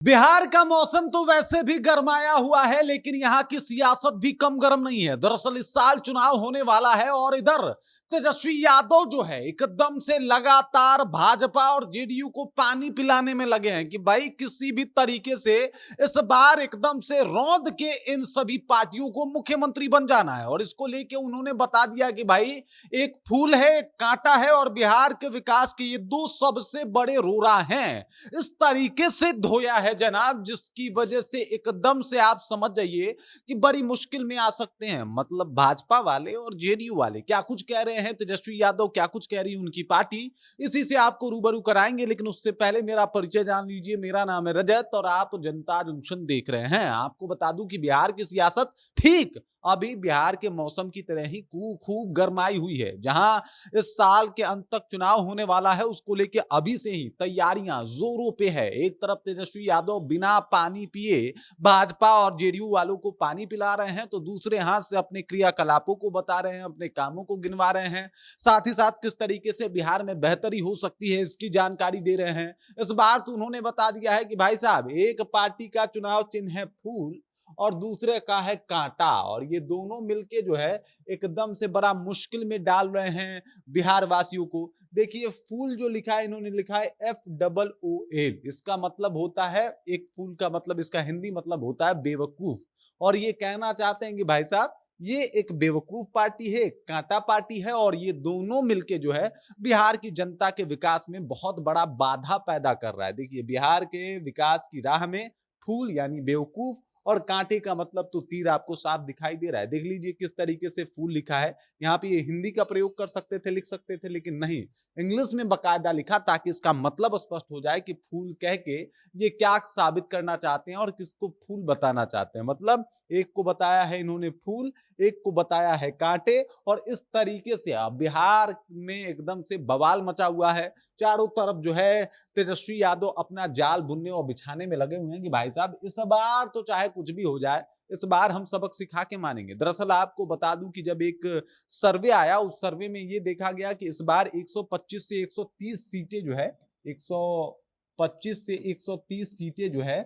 बिहार का मौसम तो वैसे भी गरमाया हुआ है, लेकिन यहां की सियासत भी कम गर्म नहीं है। दरअसल इस साल चुनाव होने वाला है और इधर तेजस्वी यादव जो है एकदम से लगातार भाजपा और जेडीयू को पानी पिलाने में लगे हैं कि भाई किसी भी तरीके से इस बार एकदम से रौंद के इन सभी पार्टियों को मुख्यमंत्री बन जाना है। और इसको लेके उन्होंने बता दिया कि भाई एक फूल है, एक कांटा है और बिहार के विकास के ये दो सबसे बड़े रोड़ा हैं। इस तरीके से धोया है जनाब, जिसकी वजह से एकदम से आप समझ जाइए कि बड़ी मुश्किल में आ सकते हैं। मतलब भाजपा वाले और जेडीयू वाले क्या कुछ कह रहे हैं, तेजस्वी यादव क्या कुछ कह रही है उनकी पार्टी, इसी से आपको रूबरू कराएंगे। लेकिन उससे पहले मेरा परिचय जान लीजिए। मेरा नाम है रजत और आप जनता जंक्शन देख रहे हैं। आपको बता दूं कि बिहार की सियासत ठीक अभी बिहार के मौसम की तरह ही खूब गरमाई हुई है। जहां इस साल के अंत तक चुनाव होने वाला है, उसको लेके अभी से ही तैयारियां जोरों पे है। एक तरफ तेजस्वी यादव बिना पानी पिए भाजपा और जेडीयू वालों को पानी पिला रहे हैं, तो दूसरे हाथ से अपने क्रियाकलापों को बता रहे हैं, अपने कामों को गिनवा रहे हैं। साथ ही साथ किस तरीके से बिहार में बेहतरी हो सकती है इसकी जानकारी दे रहे हैं। इस बार तो उन्होंने बता दिया है कि भाई साहब, एक पार्टी का चुनाव चिन्ह है फूल और दूसरे का है कांटा, और ये दोनों मिलके जो है एकदम से बड़ा मुश्किल में डाल रहे हैं बिहार वासियों को। देखिए, फूल जो लिखा है, इन्होंने लिखा है FOOL। इसका मतलब होता है, एक फूल का मतलब, इसका हिंदी मतलब होता है बेवकूफ। और ये कहना चाहते हैं कि भाई साहब, ये एक बेवकूफ पार्टी है, कांटा पार्टी है, और ये दोनों मिलके जो है बिहार की जनता के विकास में बहुत बड़ा बाधा पैदा कर रहा है। देखिए, बिहार के विकास की राह में फूल यानी बेवकूफ और कांटे का मतलब तो तीर आपको साफ दिखाई दे रहा है। देख लीजिए किस तरीके से फूल लिखा है। यहाँ पे ये हिंदी का प्रयोग कर सकते थे, लिख सकते थे, लेकिन नहीं, इंग्लिश में बकायदा लिखा ताकि इसका मतलब स्पष्ट हो जाए कि फूल कह के ये क्या साबित करना चाहते हैं और किसको फूल बताना चाहते हैं। मतलब एक को बताया है इन्होंने फूल, एक को बताया है कांटे, और इस तरीके से अब बिहार में एकदम से बवाल मचा हुआ है। चारों तरफ जो है तेजस्वी यादव अपना जाल बुनने और बिछाने में लगे हुए हैं कि भाई साहब, इस बार तो चाहे कुछ भी हो जाए, इस बार हम सबक सिखा के मानेंगे। दरअसल आपको बता दूं कि जब एक सर्वे आया, उस सर्वे में ये देखा गया कि इस बार 125 से 130 सीटें जो है, 125 से 130 सीटें जो है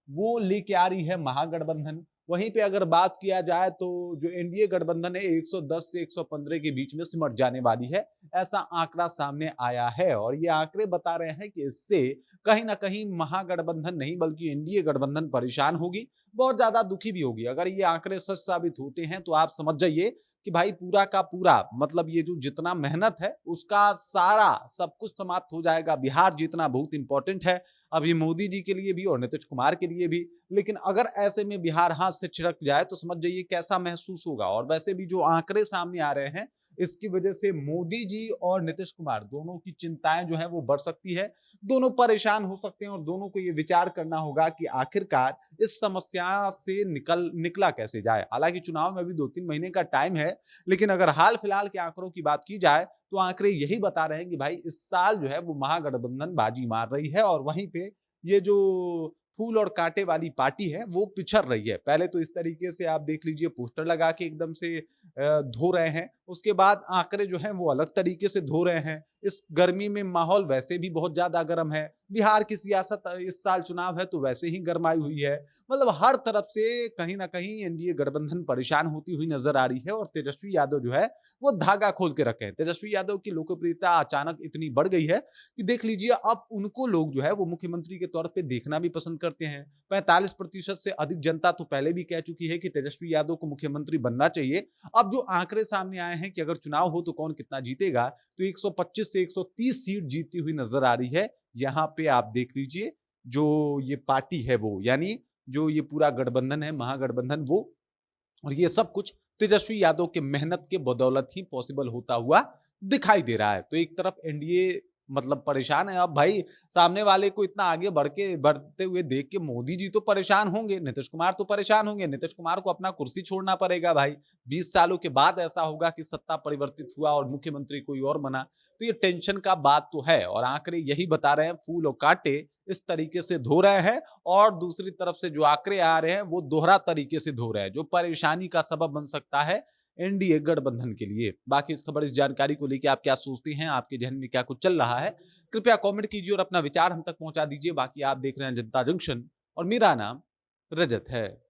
वो लेके आ रही है महागठबंधन। वहीं पे अगर बात किया जाए तो जो एनडीए गठबंधन है 110 से 115 के बीच में सिमट जाने वाली है, ऐसा आंकड़ा सामने आया है। और ये आंकड़े बता रहे हैं कि इससे कहीं ना कहीं महागठबंधन नहीं बल्कि एनडीए गठबंधन परेशान होगी, बहुत ज्यादा दुखी भी होगी। अगर ये आंकड़े सच साबित होते हैं तो आप समझ जाइए कि भाई पूरा का पूरा, मतलब ये जो जितना मेहनत है उसका सारा सब कुछ समाप्त हो जाएगा। बिहार जीतना बहुत इंपॉर्टेंट है अभी मोदी जी के लिए भी और नीतीश कुमार के लिए भी। लेकिन अगर ऐसे में बिहार हाथ से छिड़क जाए तो समझ जाइए कैसा महसूस होगा। और वैसे भी जो आंकड़े सामने आ रहे हैं, इसकी वजह से मोदी जी और नीतीश कुमार दोनों की चिंताएं जो है वो बढ़ सकती है। दोनों परेशान हो सकते हैं और दोनों को ये विचार करना होगा कि आखिरकार इस समस्या से निकला कैसे जाए। हालांकि चुनाव में अभी 2-3 महीने का टाइम है, लेकिन अगर हाल फिलहाल के आंकड़ों की बात की जाए तो आंकड़े यही बता रहे हैं कि भाई इस साल जो है वो महागठबंधन बाजी मार रही है। और वहीं पे ये जो फूल और कांटे वाली पार्टी है वो पिछड़ रही है। पहले तो इस तरीके से आप देख लीजिए, पोस्टर लगा के एकदम से धो रहे हैं, उसके बाद आंकड़े जो हैं वो अलग तरीके से धो रहे हैं। इस गर्मी में माहौल वैसे भी बहुत ज्यादा गर्म है। बिहार की सियासत इस साल चुनाव है तो वैसे ही गरमाई हुई है। मतलब हर तरफ से कहीं ना कहीं एनडीए गठबंधन परेशान होती हुई नजर आ रही है और तेजस्वी यादव जो है वो धागा खोल के रखे हैं। तेजस्वी यादव की लोकप्रियता अचानक इतनी बढ़ गई है कि देख लीजिए, अब उनको लोग जो है वो मुख्यमंत्री के तौर पे देखना भी पसंद करते हैं। 45% से अधिक जनता तो पहले भी कह चुकी है कि तेजस्वी यादव को मुख्यमंत्री बनना चाहिए। अब जो आंकड़े सामने आए हैं कि अगर चुनाव हो तो कौन कितना जीतेगा, तो 125 से 130 सीट जीतती हुई नजर आ रही है। यहाँ पे आप देख लीजिए, जो ये पार्टी है वो, यानी जो ये पूरा गठबंधन है, महागठबंधन, वो, और ये सब कुछ तेजस्वी यादव के मेहनत के बदौलत ही पॉसिबल होता हुआ दिखाई दे रहा है। तो एक तरफ एनडीए मतलब परेशान है। अब भाई सामने वाले को इतना आगे बढ़ते हुए देख के मोदी जी तो परेशान होंगे, नीतीश कुमार तो परेशान होंगे। नीतीश कुमार को अपना कुर्सी छोड़ना पड़ेगा भाई। 20 सालों के बाद ऐसा होगा कि सत्ता परिवर्तित हुआ और मुख्यमंत्री कोई और बना, तो ये टेंशन का बात तो है। और आंकड़े यही बता रहे हैं, फूल और कांटे इस तरीके से धो रहे हैं और दूसरी तरफ से जो आंकड़े आ रहे हैं वो दोहरा तरीके से धो रहे हैं, जो परेशानी का सबब बन सकता है एनडीए गठबंधन के लिए। बाकी इस खबर, इस जानकारी को लेकर आप क्या सोचते हैं, आपके जहन में क्या कुछ चल रहा है, कृपया कमेंट कीजिए और अपना विचार हम तक पहुंचा दीजिए। बाकी आप देख रहे हैं जनता जंक्शन और मेरा नाम रजत है।